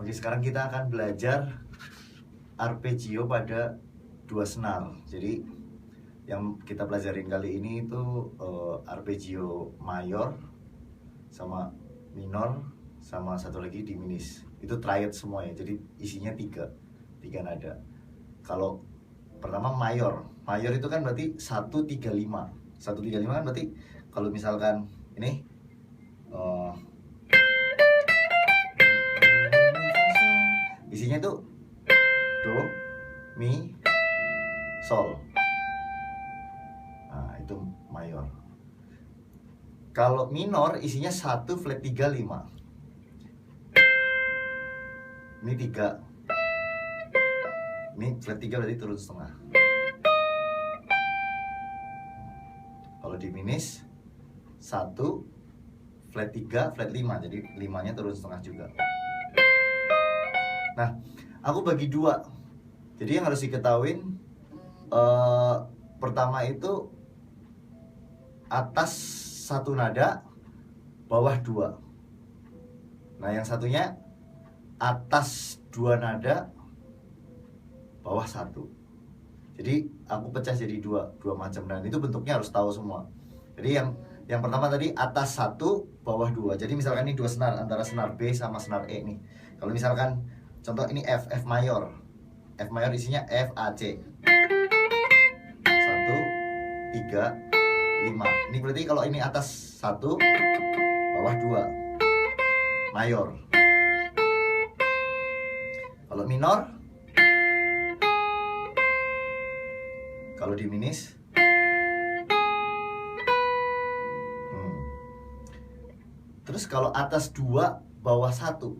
Oke, sekarang kita akan belajar arpeggio pada dua senar. Jadi yang kita pelajarin kali ini itu arpeggio mayor sama minor sama satu lagi diminis. Itu triad semua ya. Jadi isinya tiga nada. Kalau pertama mayor itu kan berarti 135. 135 kan berarti kalau misalkan ini isinya itu do, mi, sol. Nah, itu mayor. Kalau minor isinya 1 flat 3 5. Ini 3. Ini flat 3 berarti turun setengah. Kalau diminis 1 flat 3 flat 5, jadi 5-nya turun setengah juga. Nah, aku bagi dua. Jadi yang harus diketahuin pertama itu atas satu nada, bawah 2. Nah, yang satunya atas 2 nada, bawah 1. Jadi aku pecah jadi dua macam, dan itu bentuknya harus tahu semua. Jadi yang pertama tadi atas 1, bawah 2. Jadi misalkan ini 2 senar, antara senar B sama senar E nih. Kalau misalkan contoh ini F mayor. F mayor isinya F A C. 1 3 5. Ini berarti kalau ini atas 1, bawah 2. Mayor. Kalau minor, kalau diminis, terus kalau atas 2, bawah 1.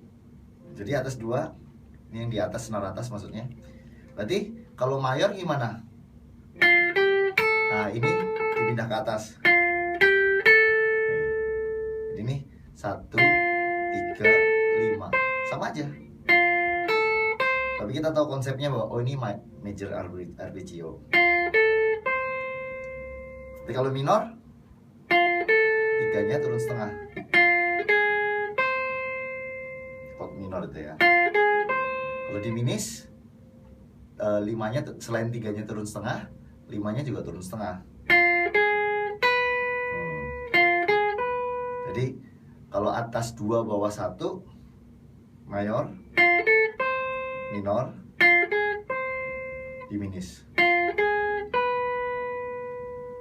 Jadi atas 2, ini yang di atas, senar atas maksudnya. Berarti kalau mayor gimana? Nah, ini dipindah ke atas. Jadi ini 1 3 5. Sama aja. Tapi kita tahu konsepnya bahwa oh ini major arpeggio. Tapi kalau minor, 3-nya turun setengah. Chord minor itu ya. Kalau diminis, 5-nya selain 3-nya turun setengah, 5-nya juga turun setengah. Jadi kalau atas 2, bawah 1, mayor, minor, diminis.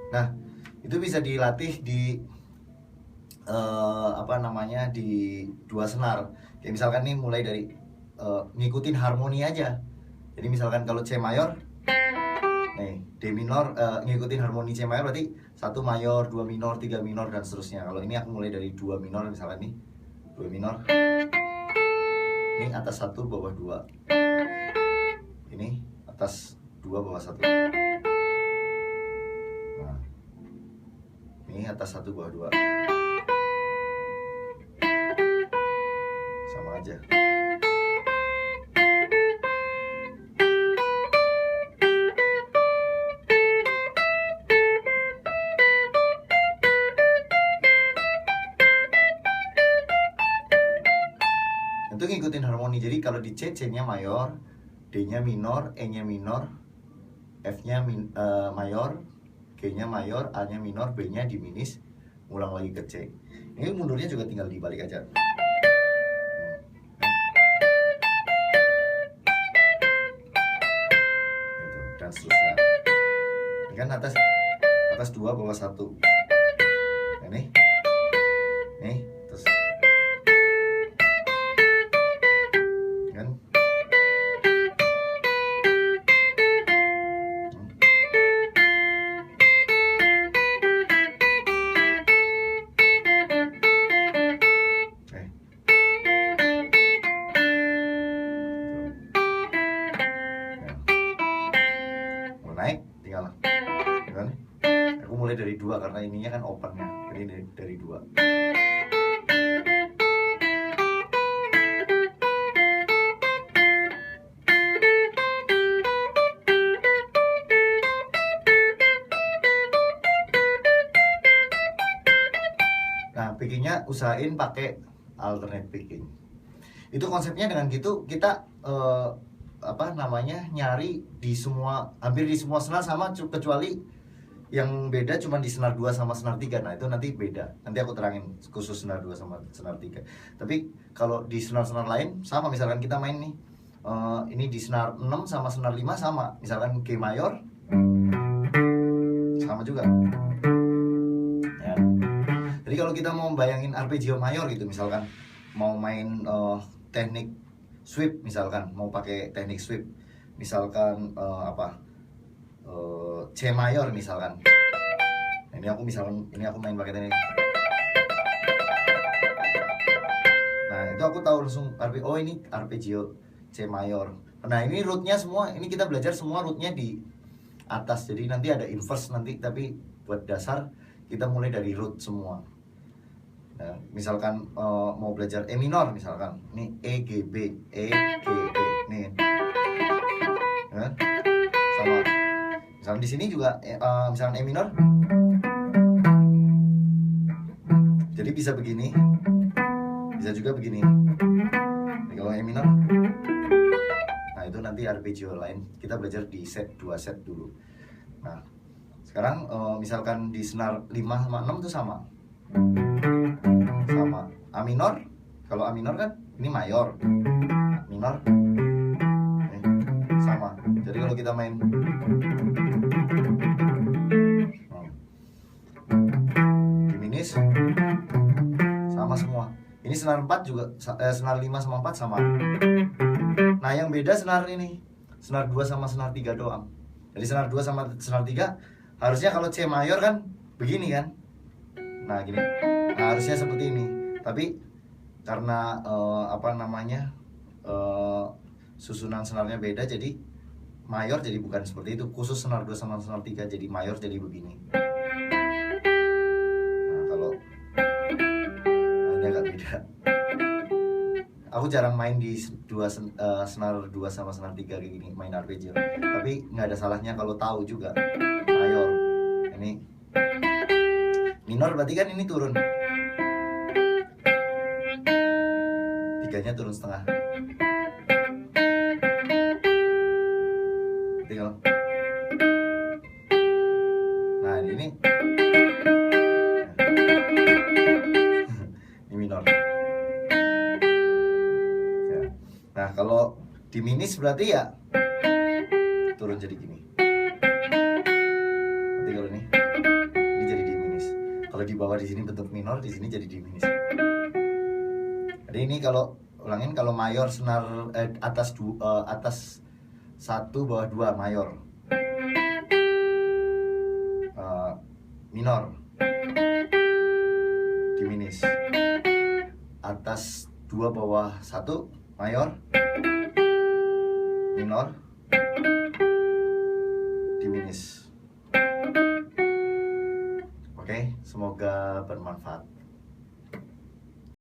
Nah, itu bisa dilatih di di 2 senar. Kayak misalkan nih mulai dari ngikutin harmoni aja. Jadi misalkan kalau C mayor, nih D minor, ngikutin harmoni C mayor berarti 1 mayor, 2 minor, 3 minor, dan seterusnya. Kalau ini aku mulai dari 2 minor, misalkan nih 2 minor. Ini atas 1, bawah 2. Ini atas 2, bawah 1. Nah, ini atas 1, bawah 2. Sama aja. Untuk ngikutin harmoni. Jadi kalau di C, C-nya mayor, D-nya minor, E-nya minor, F-nya mayor, G-nya mayor, A-nya minor, B-nya diminis, ulang lagi ke C. Ini mundurnya juga tinggal dibalik aja. Gitu, dan seterusnya. Ini kan atas 2, bawah 1. Nah, nih, terus kan. Naik, tinggal kan? Aku mulai dari 2 karena ininya kan opennya. Jadi dari 2. Nah, pickingnya usahain pakai alternate picking. Itu konsepnya dengan gitu kita nyari di hampir di semua senar sama, kecuali yang beda cuma di senar 2 sama senar 3. Nah itu nanti beda, nanti aku terangin khusus senar 2 sama senar 3. Tapi kalau di senar-senar lain sama, misalkan kita main nih ini di senar 6 sama senar 5 sama, misalkan G mayor sama juga ya. Jadi kalau kita mau bayangin arpeggio mayor gitu, misalkan mau main teknik sweep, misalkan mau pakai teknik sweep, misalkan C mayor misalkan. Nah, ini aku main pakai teknik. Nah, itu aku tahu langsung oh ini arpeggio C mayor. Nah, ini rootnya semua, ini kita belajar semua rootnya di atas. Jadi nanti ada inverse nanti, tapi buat dasar kita mulai dari root semua. Nah, misalkan mau belajar E minor misalkan, ini E G B nih, ya, sama. Misalkan di sini juga misalkan E minor, jadi bisa begini, bisa juga begini. Jadi kalau E minor, nah itu nanti arpeggio lain. Kita belajar di set 2 set dulu. Nah, sekarang misalkan di senar 5 sama 6 itu sama. A minor, kalau A minor kan ini mayor, minor sama. Jadi kalau kita main diminis sama semua. Ini senar 4 juga, senar 5 sama 4 sama. Nah yang beda senar ini, senar 2 sama senar 3 doang. Jadi senar 2 sama senar 3 harusnya kalau C mayor kan begini kan. Nah gini, nah harusnya seperti ini. Tapi karena susunan senarnya beda, jadi mayor jadi bukan seperti itu. Khusus senar 2 sama senar 3 jadi mayor jadi begini. Nah kalau ini agak beda. Aku jarang main di senar 2 sama senar 3 kayak gini, main arpeggio. Tapi nggak ada salahnya kalau tahu juga mayor. Ini minor berarti kan ini turun, 3-nya turun setengah. Berarti kalau nah ini ini minor ya. Nah kalau diminis berarti ya turun jadi gini. Berarti kalau ini jadi diminis. Kalau di bawah di sini bentuk minor, di sini jadi diminis. Jadi ini kalau ulangin, kalau mayor senar atas 1 bawah 2 mayor, minor diminis, atas 2 bawah 1 mayor, minor diminis. Oke, semoga bermanfaat.